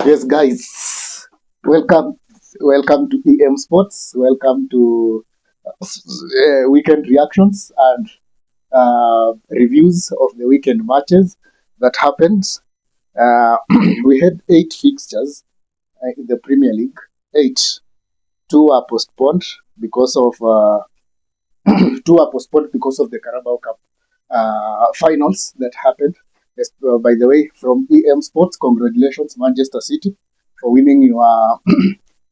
Yes, guys, welcome, welcome to EM Sports. Welcome to weekend reactions and reviews of the weekend matches that happened. Uh, we had 8 fixtures in the Premier League. Eight, two are postponed because of two are postponed because of the Carabao Cup finals that happened. Yes, by the way, from EM Sports, congratulations, Manchester City, for winning your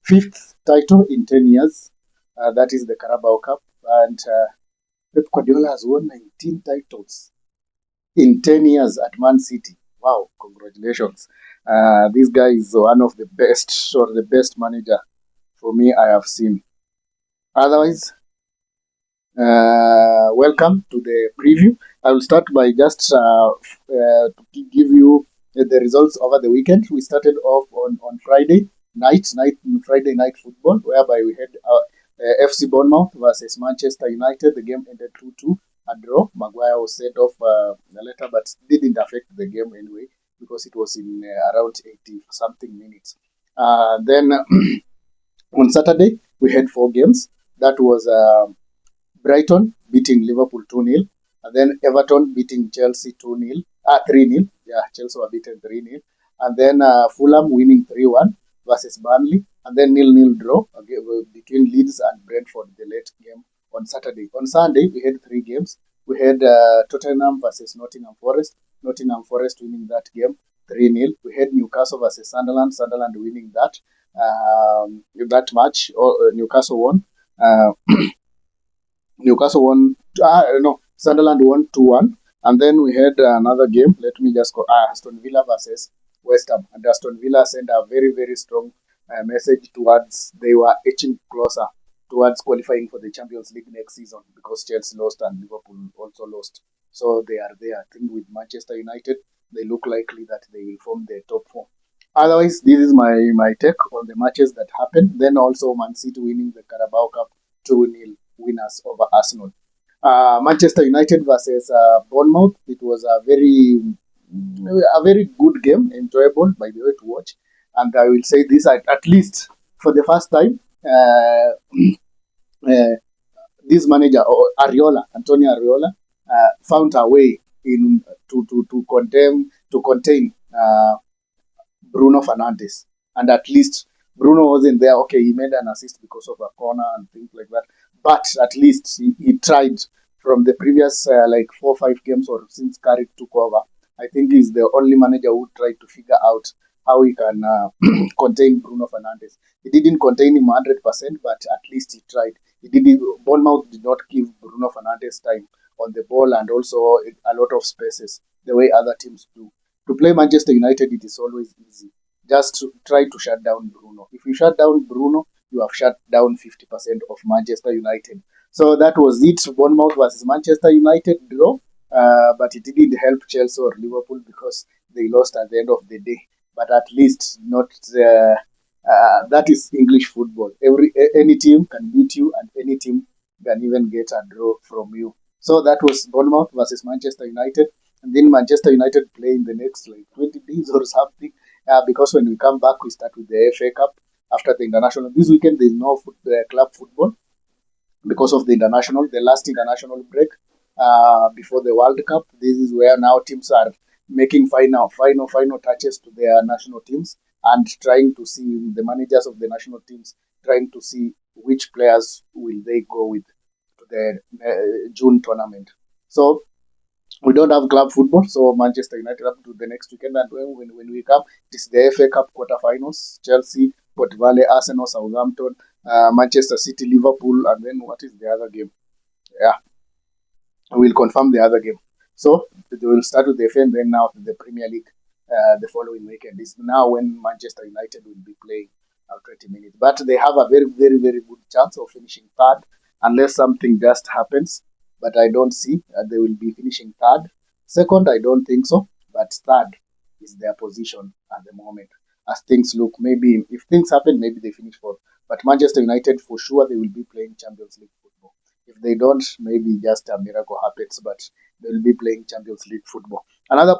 fifth title in 10 years. That is the Carabao Cup. And Pep Guardiola has won 19 titles in 10 years at Man City. Wow, congratulations. This guy is one of the best, or the best manager for me I have seen. Otherwise, welcome to the preview. I will start by just to give you the results over the weekend. We started off on Friday night football, whereby we had FC Bournemouth versus Manchester United. The game ended 2-2, a draw. Maguire was sent off later, but didn't affect the game anyway because it was in around 80 something minutes. Then on Saturday, we had 4 games. That was Brighton beating Liverpool 2-0. And then Everton beating Chelsea 2-0. 3-0. Yeah, Chelsea were beaten 3-0. And then Fulham winning 3-1 versus Burnley. And then 0-0 draw between Leeds and Brentford, the late game on Saturday. On Sunday, we had 3 games. We had Tottenham versus Nottingham Forest. Nottingham Forest winning that game 3-0. We had Newcastle versus Sunderland. Sunderland winning that match. Newcastle won. Uh, Newcastle won. No, Sunderland won 2-1, and then we had another game. Let me just go. Aston Villa versus West Ham, and Aston Villa sent a very strong message towards they were edging closer towards qualifying for the Champions League next season because Chelsea lost and Liverpool also lost. So they are there. I think with Manchester United, they look likely that they will form the top four. Otherwise, this is my take on the matches that happened. Then also Man City winning the Carabao Cup 2-0 winners over Arsenal. Manchester United versus Bournemouth. It was a very good game, enjoyable by the way to watch. And I will say this at least for the first time, uh, this manager or Antonio Ariola, found a way in to contain Bruno Fernandes. And at least Bruno wasn't there. Okay, he made an assist because of a corner and things like that. But at least he tried from the previous like 4 or 5 games or since Carrick took over. I think he's the only manager who tried to figure out how he can contain Bruno Fernandes. He didn't contain him 100%, but at least he tried. He did. Bournemouth did not give Bruno Fernandes time on the ball and also a lot of spaces the way other teams do. To play Manchester United, it is always easy. Just try to shut down Bruno. If you shut down Bruno, you have shut down 50% of Manchester United. So that was it. Bournemouth versus Manchester United draw, but it didn't help Chelsea or Liverpool because they lost at the end of the day. But at least not. That is English football. Any team can beat you, and any team can even get a draw from you. So that was Bournemouth versus Manchester United, and then Manchester United play in the next like 20 days or something. Because when we come back, we start with the FA Cup after the international. This weekend there is no club football because of the international, the last international break before the World Cup. This is where now teams are making final touches to their national teams and trying to see the managers of the national teams trying to see which players will they go with to the June tournament. So we don't have club football, so Manchester United up to the next weekend. And when we come, it is the FA Cup quarterfinals: Chelsea, Port Vale, Arsenal, Southampton, Manchester City, Liverpool, and then what is the other game? Yeah, we'll confirm the other game. So they will start with the FA and then now the Premier League the following weekend. Is now when Manchester United will be playing 20 minutes. But they have a very good chance of finishing third unless something just happens. But I don't see they will be finishing third. Second, I don't think so. But third is their position at the moment. As things look, maybe if things happen, maybe they finish fourth. But Manchester United, for sure, they will be playing Champions League football. If they don't, maybe just a miracle happens, but they'll be playing Champions League football. Another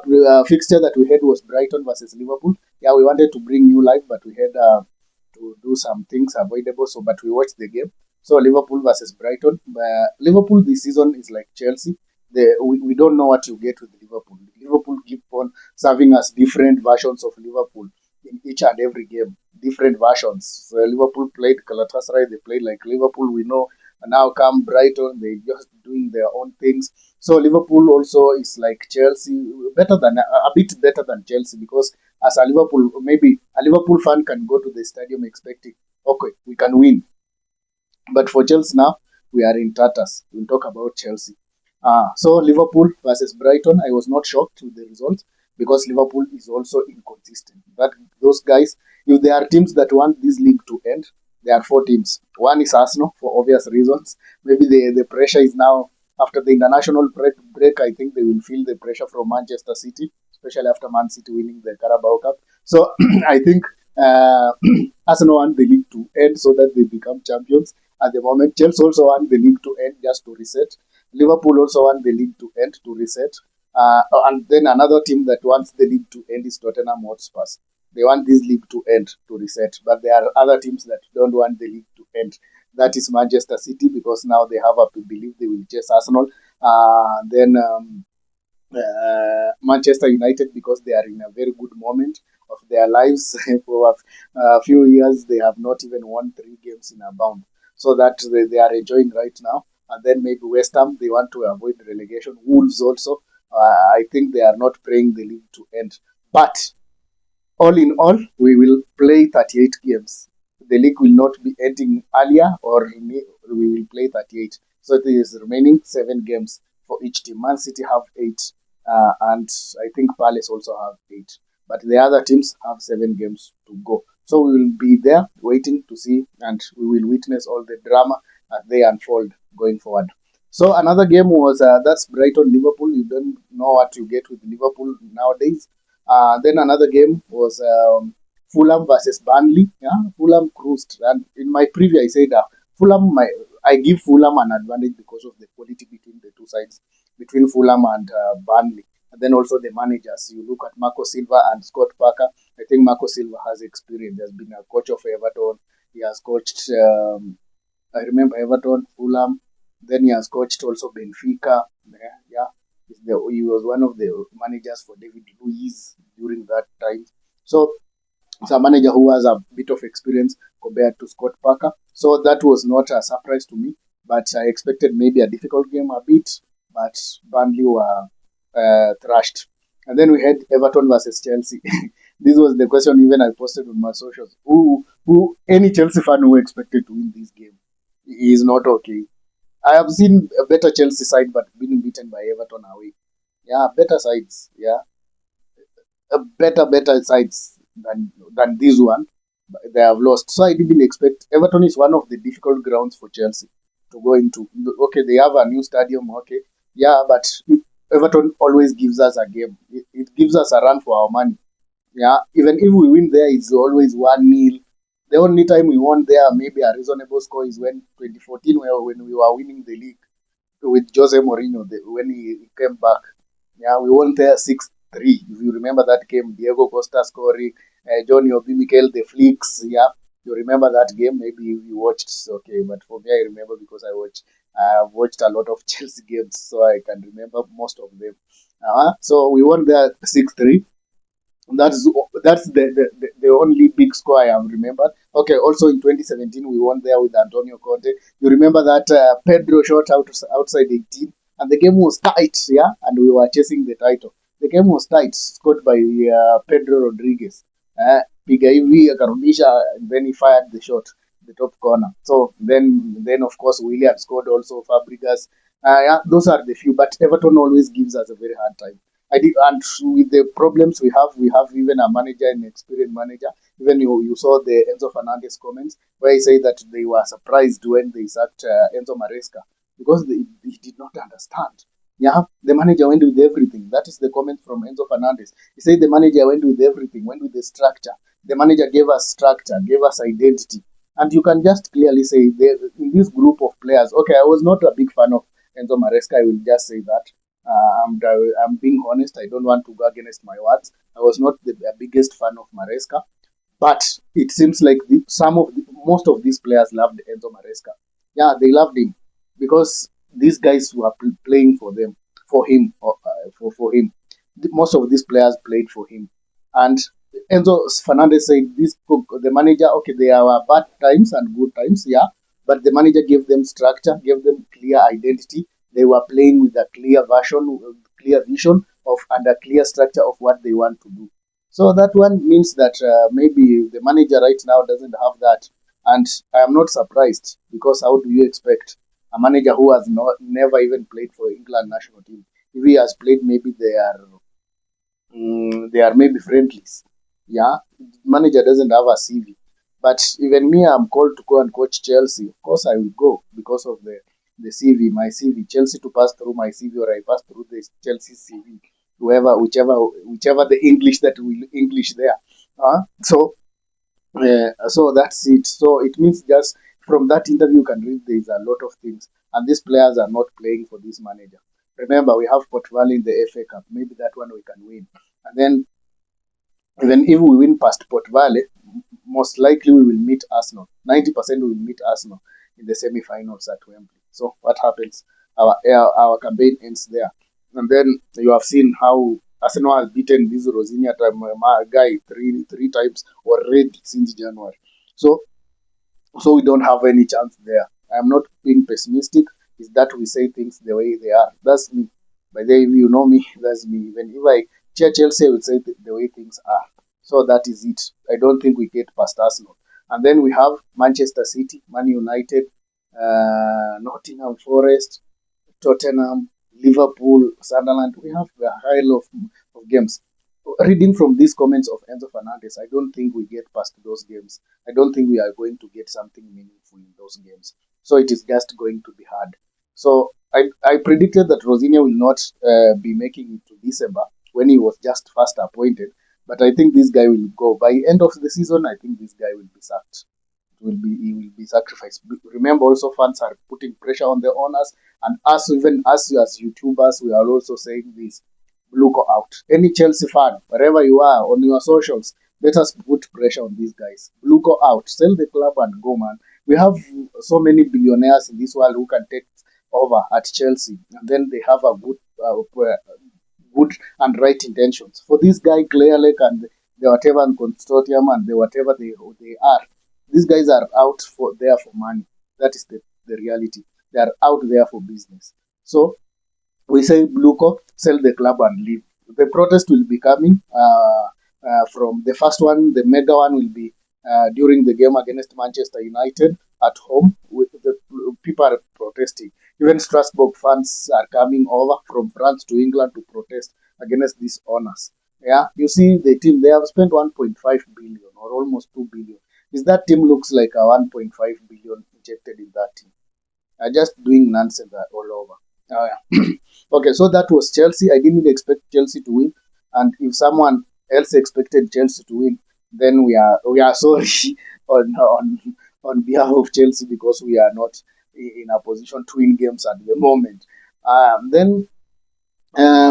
fixture that we had was Brighton versus Liverpool. Yeah, we wanted to bring you live, but we had to do some things avoidable. So, but we watched the game. So Liverpool versus Brighton. Liverpool this season is like Chelsea. We don't know what you get with Liverpool. Liverpool keep on serving us different versions of Liverpool in each and every game, different versions. So Liverpool played Galatasaray, they played like Liverpool. We know. And now come Brighton, they just doing their own things. So Liverpool also is like Chelsea, better than a bit better than Chelsea because as a Liverpool, maybe a Liverpool fan can go to the stadium expecting, okay, we can win. But for Chelsea now, we are in tatters. We'll talk about Chelsea. So Liverpool versus Brighton, I was not shocked with the results because Liverpool is also inconsistent. But those guys, if there are teams that want this league to end, there are four teams. One is Arsenal for obvious reasons. Maybe the pressure is now after the international break. I think they will feel the pressure from Manchester City, especially after Man City winning the Carabao Cup. So I think uh, Arsenal want the league to end so that they become champions at the moment. Chelsea also want the league to end just to reset. Liverpool also want the league to end to reset. And then another team that wants the league to end is Tottenham Hotspur. They want this league to end to reset. But there are other teams that don't want the league to end. That is Manchester City because now they have to believe they will chase Arsenal. Manchester United because they are in a very good moment of their lives. For a few years, they have not even won 3 games in a bound. So that they are enjoying right now. And then maybe West Ham, they want to avoid relegation. Wolves also, I think they are not praying the league to end. But all in all, we will play 38 games. The league will not be ending earlier, or we will play 38. So there is remaining 7 games for each team. Man City have 8, and I think Palace also have 8. But the other teams have 7 games to go. So we will be there waiting to see, and we will witness all the drama as they unfold going forward. So another game was that's Brighton Liverpool. You don't know what you get with Liverpool nowadays. Then another game was Fulham versus Burnley. Yeah, Fulham cruised. And in my preview, I said I give Fulham an advantage because of the quality between the two sides, between Fulham and Burnley. And then also the managers. You look at Marco Silva and Scott Parker. I think Marco Silva has experience. He has been a coach of Everton. He has coached. I remember Everton, Fulham. Then he has coached also Benfica. Yeah. He was one of the managers for David Luiz during that time. So it's a manager who has a bit of experience compared to Scott Parker. So that was not a surprise to me, but I expected maybe a difficult game a bit, but Burnley were thrashed. And then we had Everton versus Chelsea. This was the question even I posted on my socials. Any Chelsea fan who expected to win this game? He is not okay. I have seen a better Chelsea side, but being beaten by Everton away. Yeah, better sides. Yeah, better sides than this one. They have lost. So I didn't expect. Everton is one of the difficult grounds for Chelsea to go into. Okay, they have a new stadium. Okay, yeah, but Everton always gives us a game. It gives us a run for our money. Yeah, even if we win there, it's always 1-0. The only time we won there, maybe a reasonable score, is when 2014, when we were winning the league with Jose Mourinho when he came back. Yeah, we won there 6-3. If you remember that game, Diego Costa scoring, Johnny Obi Mikel, the flicks. Yeah, you remember that game? Maybe you watched. Okay, but for me, I remember because I've watched a lot of Chelsea games, so I can remember most of them. So we won there 6-3. That's the only big score I have remembered. Okay, also in 2017 we won there with Antonio Conte. You remember that Pedro shot outside 18, and the game was tight, yeah, and we were chasing the title. The game was tight, scored by Pedro Rodriguez. Piga hivi akarudisha, and then he fired the shot, the top corner. So then of course William scored also, Fabregas. Yeah, those are the few, but Everton always gives us a very hard time. And with the problems we have even a manager, an experienced manager. Even you saw the Enzo Fernandez comments where he said that they were surprised when they sacked Enzo Maresca because they did not understand. Yeah, the manager went with everything. That is the comment from Enzo Fernandez. He said the manager went with everything, went with the structure. The manager gave us structure, gave us identity. And you can just clearly say in this group of players, okay, I was not a big fan of Enzo Maresca, I will just say that. I'm being honest. I don't want to go against my words. I was not the biggest fan of Maresca, but it seems like most of these players loved Enzo Maresca. Yeah, they loved him because these guys were playing for them, for him, for him. Most of these players played for him, and Enzo Fernandez said, "This the manager. Okay, there are bad times and good times, yeah, but the manager gave them structure, gave them clear identity. They were playing with a clear clear vision of and a clear structure of what they want to do. So that one means that maybe the manager right now doesn't have that, and I am not surprised because how do you expect a manager who has never even played for England national team? If he has played, maybe they are maybe friendlies. Yeah, manager doesn't have a CV. But even me, I'm called to go and coach Chelsea. Of course, I will go because of the CV, my CV. Chelsea to pass through my CV, or I pass through the Chelsea CV. Whichever the English that will English there. So that's it. So it means just from that interview, you can read there is a lot of things, and these players are not playing for this manager. Remember, we have Port Vale in the FA Cup. Maybe that one we can win, and then even if we win past Port Vale, most likely we will meet Arsenal. 90% we will meet Arsenal in the semi-finals at Wembley. So what happens? Our campaign ends there, and then you have seen how Arsenal has beaten this Rosinia guy three times already since January. So we don't have any chance there. I'm not being pessimistic. It's that we say things the way they are. That's me. By the way, if you know me, that's me. Even if I cheer Chelsea, I would say the way things are. So that is it. I don't think we get past Arsenal. And then we have Manchester City, Man United, Nottingham Forest, Tottenham, Liverpool, Sunderland. We have a high of games. Reading from these comments of Enzo Fernandez, I don't think we get past those games. I don't think we are going to get something meaningful in those games. So it is just going to be hard. So I predicted that Rosinia will not be making it to December when he was just first appointed. But I think this guy will go. By end of the season, I think this guy will be sacked. He will be sacrificed. Remember, also fans are putting pressure on the owners, and us, even us as YouTubers, we are also saying this. Look out. Any Chelsea fan, wherever you are on your socials, let us put pressure on these guys. Look out. Sell the club and go, man. We have so many billionaires in this world who can take over at Chelsea, and then they have a good and right intentions. For this guy, Clear Lake and the whatever consortium and the whatever they are, these guys are out for there for money. That is the reality. They are out there for business. So we say Bluco, sell the club and leave. The protest will be coming from the first one. The mega one will be during the game against Manchester United at home. With the people are protesting. Even Strasbourg fans are coming over from France to England to protest against these owners. Yeah, you see the team. They have spent 1.5 billion or almost 2 billion. Is that team looks like a 1.5 billion injected in that team? Just doing nonsense all over. Yeah. Okay, so that was Chelsea. I didn't expect Chelsea to win, and if someone else expected Chelsea to win, then we are sorry on behalf of Chelsea because we are not in a position to win games at the moment. Then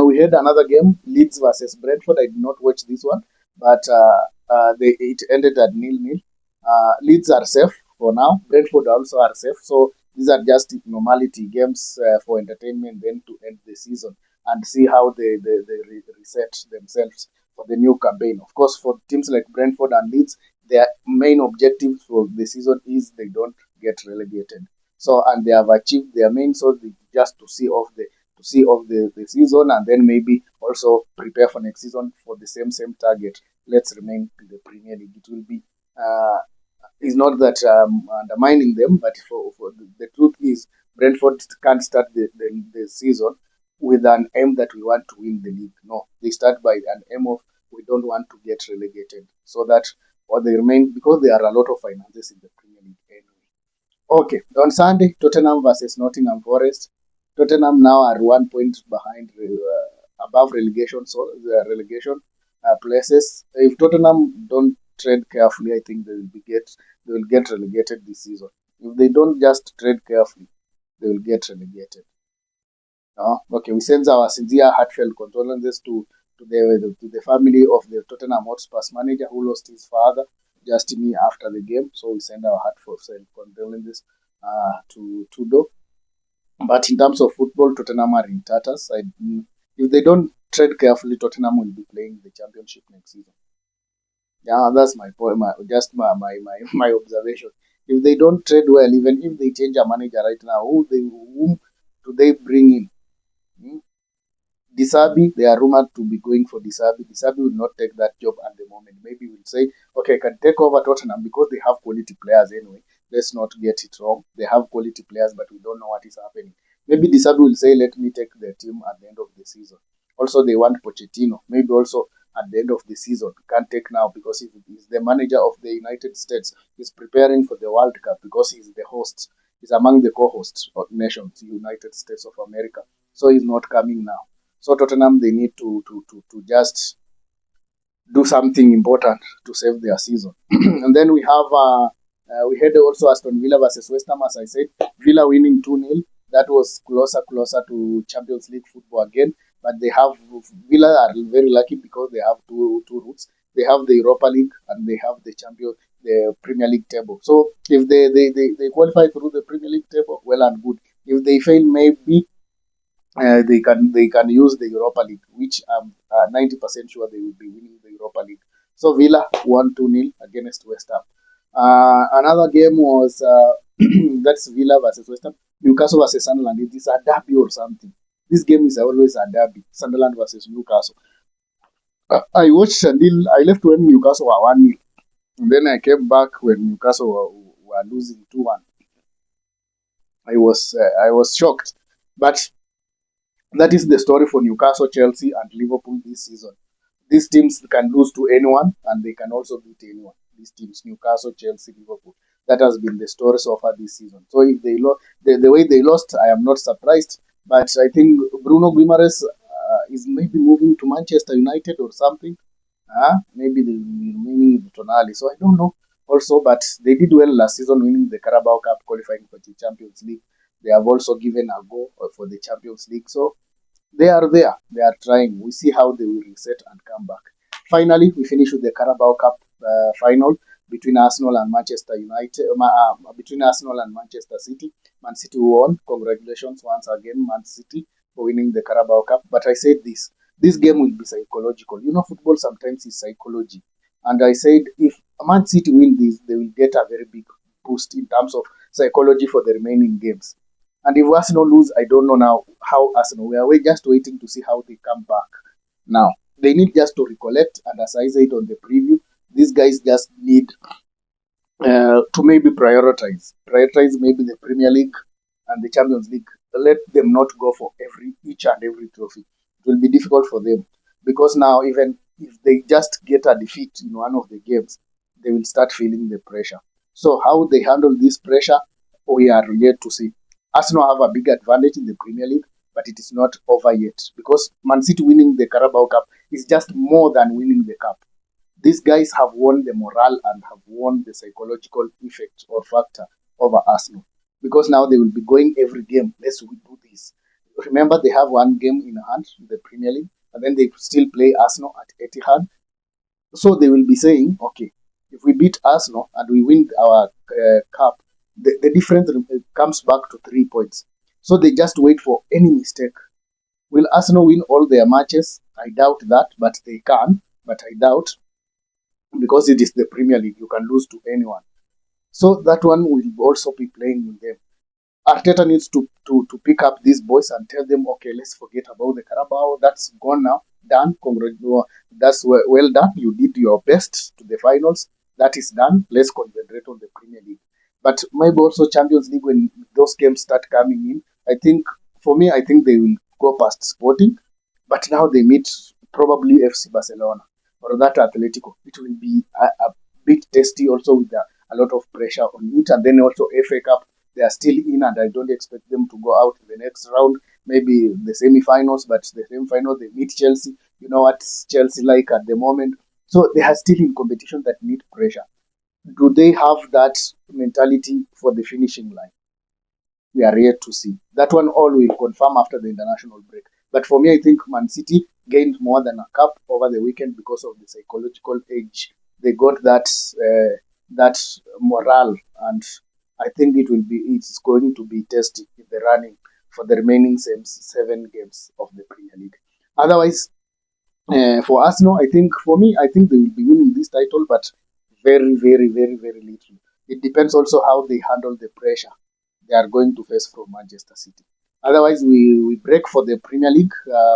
we had another game, Leeds versus Brentford. I did not watch this one, but it ended at nil-nil. Leeds are safe for now. Brentford also are safe. So these are just normality games for entertainment, then to end the season and see how they reset themselves for the new campaign. Of course, for teams like Brentford and Leeds, their main objective for the season is they don't get relegated. So, and they have achieved their main, so they just to see off the season and then maybe also prepare for next season for the same target. Let's remain in the Premier League. It will be it's not that undermining them, but for the truth is Brentford can't start the season with an aim that we want to win the league. No, they start by an aim of we don't want to get relegated, so that or they remain because there are a lot of finances in the Premier League anyway. Okay, on Sunday, Tottenham versus Nottingham Forest. Tottenham now are 1 point behind, above relegation, so the relegation places. If Tottenham don't tread carefully, I think they will get relegated this season. If they don't just tread carefully, they will get relegated. Okay, we send our sincere, heartfelt condolences to the family of the Tottenham Hotspur manager who lost his father just me after the game. So we send our heartfelt condolences to Tudo. But in terms of football, Tottenham are in tatters. If they don't tread carefully, Tottenham will be playing the championship next season. Yeah, that's my point. My observation. If they don't trade well, even if they change a manager right now, whom do they bring in? Hmm? Disabi, they are rumored to be going for Disabi. Disabi will not take that job at the moment. Maybe we'll say, okay, I can take over Tottenham because they have quality players anyway. Let's not get it wrong. They have quality players, but we don't know what is happening. Maybe Disabi will say, let me take the team at the end of the season. Also, they want Pochettino. Maybe also at the end of the season. Can't take now because he's the manager of the United States. He's preparing for the World Cup because he's the host. He's among the co-hosts of nations, United States of America. So he's not coming now. So Tottenham they need to just do something important to save their season. And then we had also Aston Villa versus West Ham. As I said, Villa winning 2-0. That was closer to Champions League football again. But they have Villa are very lucky because they have two routes. They have the Europa League and they have the Premier League table. So if they qualify through the Premier League table, well and good. If they fail, maybe they can use the Europa League, which I'm 90% sure they will be winning the Europa League. So Villa won 2-0 against West Ham. Another game was that's Villa versus West Ham. Newcastle versus Sunderland. It is a derby or something. This game is always a derby. Sunderland versus Newcastle. I watched until I left when Newcastle were 1-0. And then I came back when Newcastle were losing 2-1. I was shocked. But that is the story for Newcastle, Chelsea, and Liverpool this season. These teams can lose to anyone, and they can also beat anyone. These teams, Newcastle, Chelsea, Liverpool. That has been the story so far this season. So if the way they lost, I am not surprised. But I think Bruno Guimaraes is maybe moving to Manchester United or something. Maybe they will be remaining with Tonali. So I don't know. Also, but they did well last season, winning the Carabao Cup, qualifying for the Champions League. They have also given a go for the Champions League. So they are there. They are trying. We see how they will reset and come back. Finally, we finish with the Carabao Cup final between Arsenal and Manchester United. Between Arsenal and Manchester City. Man City won. Congratulations once again, Man City, for winning the Carabao Cup. But I said this. This game will be psychological. You know, football sometimes is psychology. And I said if Man City win this, they will get a very big boost in terms of psychology for the remaining games. And if Arsenal lose, I don't know now how Arsenal. We are just waiting to see how they come back. Now they need just to recollect, and as I said on the preview, these guys just need to maybe prioritize maybe the Premier League and the Champions League. Let them not go for each and every trophy. It will be difficult for them because now even if they just get a defeat in one of the games, they will start feeling the pressure. So how they handle this pressure, we are yet to see. Arsenal have a big advantage in the Premier League, but it is not over yet because Man City winning the Carabao Cup is just more than winning the cup. These guys have won the morale and have won the psychological effect or factor over Arsenal because now they will be going every game. Let's do this. Remember, they have one game in hand in the Premier League, and then they still play Arsenal at Etihad. So they will be saying, okay, if we beat Arsenal and we win our cup, the difference comes back to 3 points. So they just wait for any mistake. Will Arsenal win all their matches? I doubt that, but they can. But I doubt because it is the Premier League. You can lose to anyone. So that one will also be playing in them. Arteta needs to pick up these boys and tell them, okay, let's forget about the Carabao. That's gone now. Done. Congratulations. That's well done. You did your best to the finals. That is done. Let's concentrate on the Premier League. But maybe also Champions League when those games start coming in. I think for me, I think they will go past Sporting. But now they meet probably FC Barcelona or that Atletico. It will be a bit tasty also with a lot of pressure on it. And then also FA Cup they are still in, and I don't expect them to go out in the next round. Maybe the semi-finals, but the semi-final they meet Chelsea. You know what Chelsea like at the moment, so they are still in competition that need pressure. Do they have that mentality for the finishing line? we are yet to see. That one all will confirm after the international break. But for me, I think Man City gained more than a cup over the weekend because of the psychological edge. They got that morale, and I think it's going to be tested in the running for the remaining 7 games of the Premier League. Otherwise, for Arsenal, I think they will be winning this title, but very, very, very, very little. It depends also how they handle the pressure they are going to face from Manchester City. Otherwise, we break for the Premier League,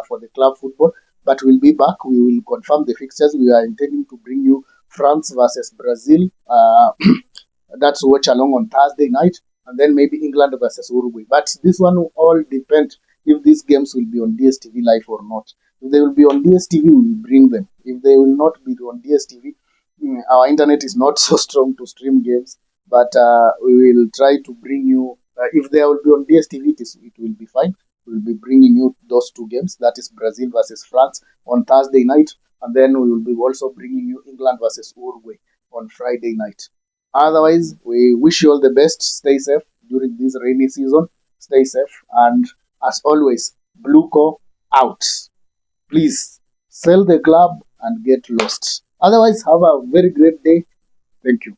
for the club football, but we'll be back. We will confirm the fixtures. We are intending to bring you France versus Brazil. That's watch along on Thursday night, and then maybe England versus Uruguay. But this one will all depend if these games will be on DSTV live or not. If they will be on DSTV, we will bring them. If they will not be on DSTV, our internet is not so strong to stream games, but we will try to bring you. If they will be on DSTV, it will be fine. We will be bringing you those 2 games. That is Brazil versus France on Thursday night, and then we will be also bringing you England versus Uruguay on Friday night. Otherwise, we wish you all the best. Stay safe during this rainy season. Stay safe, and as always, Blueco out. Please sell the club and get lost. Otherwise, have a very great day. Thank you.